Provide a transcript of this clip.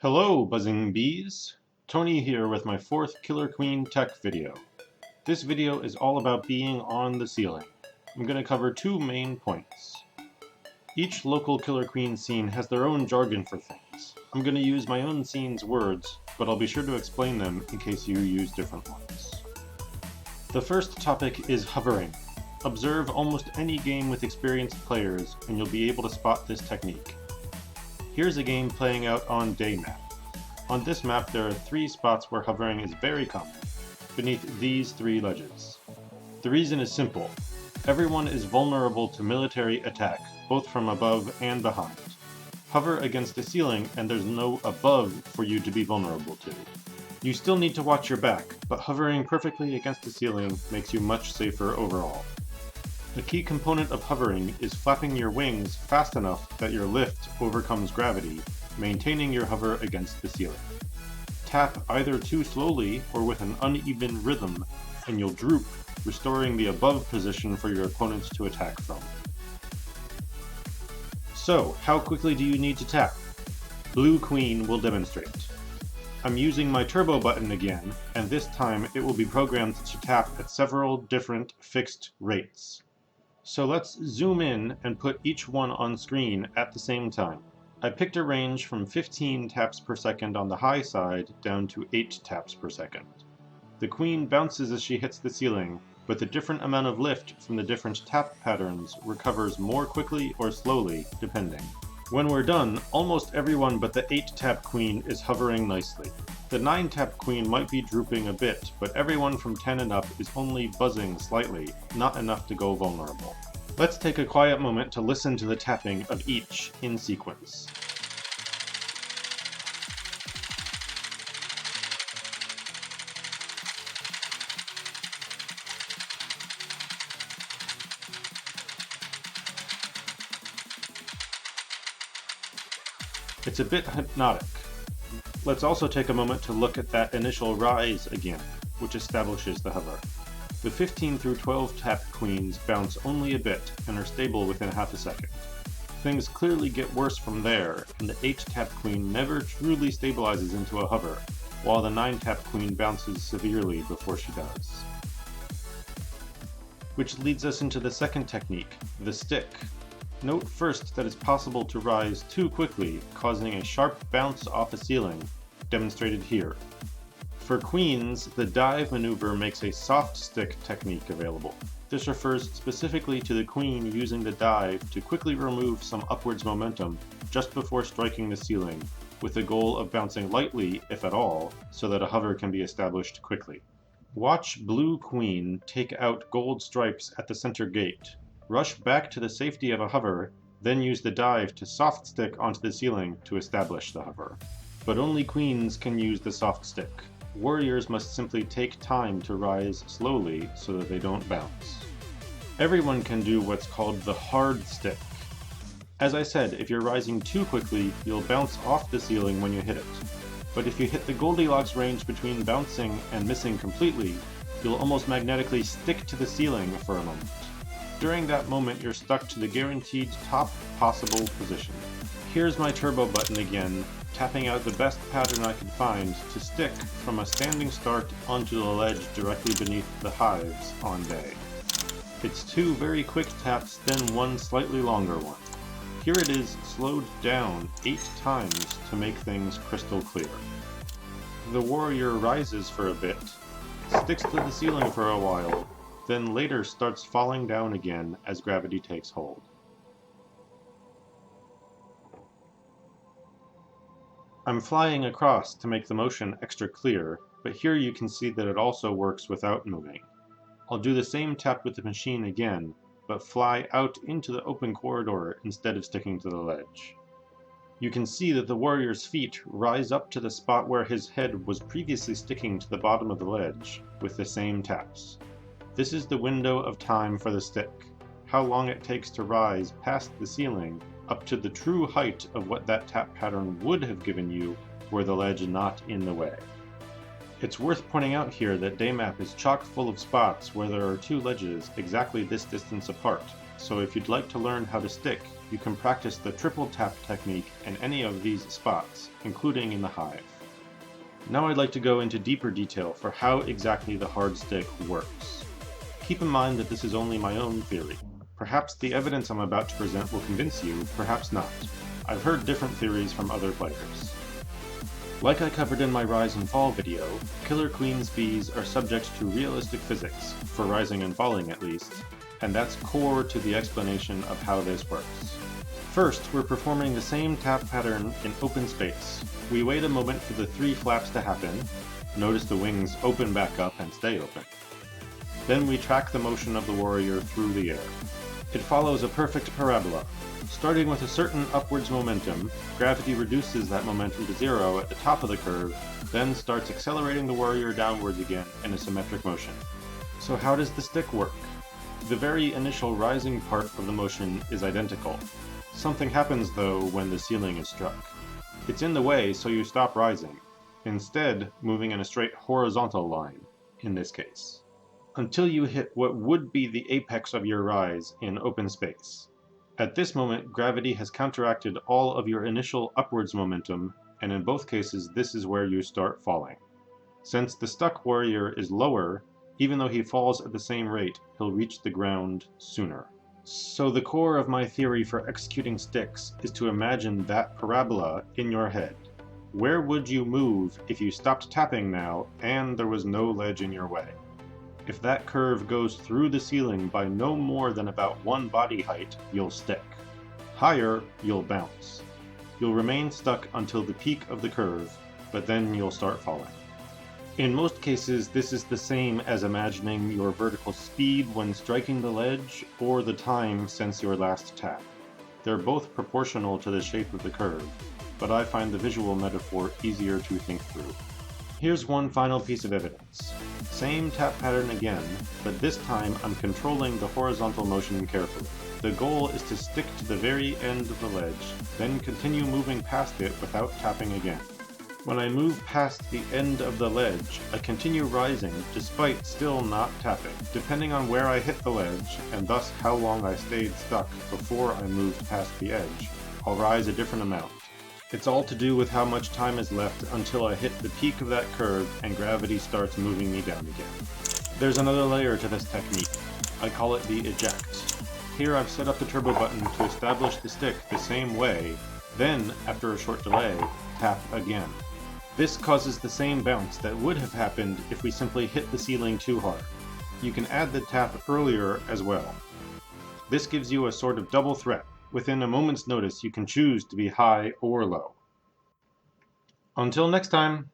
Hello, buzzing bees! Tony here with my fourth Killer Queen tech video. This video is all about being on the ceiling. I'm going to cover two main points. Each local Killer Queen scene has their own jargon for things. I'm going to use my own scene's words, but I'll be sure to explain them in case you use different ones. The first topic is hovering. Observe almost any game with experienced players and you'll be able to spot this technique. Here's a game playing out on day map. On this map there are three spots where hovering is very common, beneath these three ledges. The reason is simple. Everyone is vulnerable to military attack, both from above and behind. Hover against the ceiling and there's no above for you to be vulnerable to. You still need to watch your back, but hovering perfectly against the ceiling makes you much safer overall. A key component of hovering is flapping your wings fast enough that your lift overcomes gravity, maintaining your hover against the ceiling. Tap either too slowly or with an uneven rhythm, and you'll droop, restoring the above position for your opponent to attack from. So, how quickly do you need to tap? Blue Queen will demonstrate. I'm using my turbo button again, and this time it will be programmed to tap at several different fixed rates. So let's zoom in and put each one on screen at the same time. I picked a range from 15 taps per second on the high side down to 8 taps per second. The queen bounces as she hits the ceiling, but the different amount of lift from the different tap patterns recovers more quickly or slowly, depending. When we're done, almost everyone but the 8 tap queen is hovering nicely. The 9 tap queen might be drooping a bit, but everyone from 10 and up is only buzzing slightly, not enough to go vulnerable. Let's take a quiet moment to listen to the tapping of each in sequence. It's a bit hypnotic. Let's also take a moment to look at that initial rise again, which establishes the hover. The 15 through 12 tap queens bounce only a bit and are stable within half a second. Things clearly get worse from there, and the 8 tap queen never truly stabilizes into a hover, while the 9 tap queen bounces severely before she does. Which leads us into the second technique, the stick. Note first that it's possible to rise too quickly, causing a sharp bounce off a ceiling, demonstrated here. For queens, the dive maneuver makes a soft stick technique available. This refers specifically to the queen using the dive to quickly remove some upwards momentum just before striking the ceiling, with the goal of bouncing lightly, if at all, so that a hover can be established quickly. Watch Blue Queen take out gold stripes at the center gate. Rush back to the safety of a hover, then use the dive to soft stick onto the ceiling to establish the hover. But only queens can use the soft stick. Warriors must simply take time to rise slowly so that they don't bounce. Everyone can do what's called the hard stick. As I said, if you're rising too quickly, you'll bounce off the ceiling when you hit it. But if you hit the Goldilocks range between bouncing and missing completely, you'll almost magnetically stick to the ceiling for a moment. During that moment, you're stuck to the guaranteed top possible position. Here's my turbo button again, tapping out the best pattern I could find to stick from a standing start onto the ledge directly beneath the hives on day. It's 2 very quick taps, then 1 slightly longer one. Here it is slowed down 8 times to make things crystal clear. The warrior rises for a bit, sticks to the ceiling for a while, then later starts falling down again as gravity takes hold. I'm flying across to make the motion extra clear, but here you can see that it also works without moving. I'll do the same tap with the machine again, but fly out into the open corridor instead of sticking to the ledge. You can see that the warrior's feet rise up to the spot where his head was previously sticking to the bottom of the ledge, with the same taps. This is the window of time for the stick, how long it takes to rise past the ceiling up to the true height of what that tap pattern would have given you were the ledge not in the way. It's worth pointing out here that Daymap is chock full of spots where there are 2 ledges exactly this distance apart, so if you'd like to learn how to stick, you can practice the triple tap technique in any of these spots, including in the hive. Now I'd like to go into deeper detail for how exactly the hard stick works. Keep in mind that this is only my own theory. Perhaps the evidence I'm about to present will convince you, perhaps not. I've heard different theories from other players. Like I covered in my Rise and Fall video, Killer Queen's bees are subject to realistic physics, for rising and falling at least, and that's core to the explanation of how this works. First, we're performing the same tap pattern in open space. We wait a moment for the 3 flaps to happen. Notice the wings open back up and stay open. Then we track the motion of the warrior through the air. It follows a perfect parabola. Starting with a certain upwards momentum, gravity reduces that momentum to 0 at the top of the curve, then starts accelerating the warrior downwards again in a symmetric motion. So how does the stick work? The very initial rising part of the motion is identical. Something happens though when the ceiling is struck. It's in the way, so you stop rising, instead moving in a straight horizontal line, in this case, until you hit what would be the apex of your rise in open space. At this moment, gravity has counteracted all of your initial upwards momentum, and in both cases this is where you start falling. Since the stuck warrior is lower, even though he falls at the same rate, he'll reach the ground sooner. So the core of my theory for executing sticks is to imagine that parabola in your head. Where would you move if you stopped tapping now and there was no ledge in your way? If that curve goes through the ceiling by no more than about 1 body height, you'll stick. Higher, you'll bounce. You'll remain stuck until the peak of the curve, but then you'll start falling. In most cases, this is the same as imagining your vertical speed when striking the ledge, or the time since your last tap. They're both proportional to the shape of the curve, but I find the visual metaphor easier to think through. Here's one final piece of evidence. Same tap pattern again, but this time I'm controlling the horizontal motion carefully. The goal is to stick to the very end of the ledge, then continue moving past it without tapping again. When I move past the end of the ledge, I continue rising despite still not tapping, depending on where I hit the ledge, and thus how long I stayed stuck before I moved past the edge. I'll rise a different amount. It's all to do with how much time is left until I hit the peak of that curve and gravity starts moving me down again. There's another layer to this technique. I call it the eject. Here I've set up the turbo button to establish the stick the same way, then, after a short delay, tap again. This causes the same bounce that would have happened if we simply hit the ceiling too hard. You can add the tap earlier as well. This gives you a sort of double threat. Within a moment's notice, you can choose to be high or low. Until next time!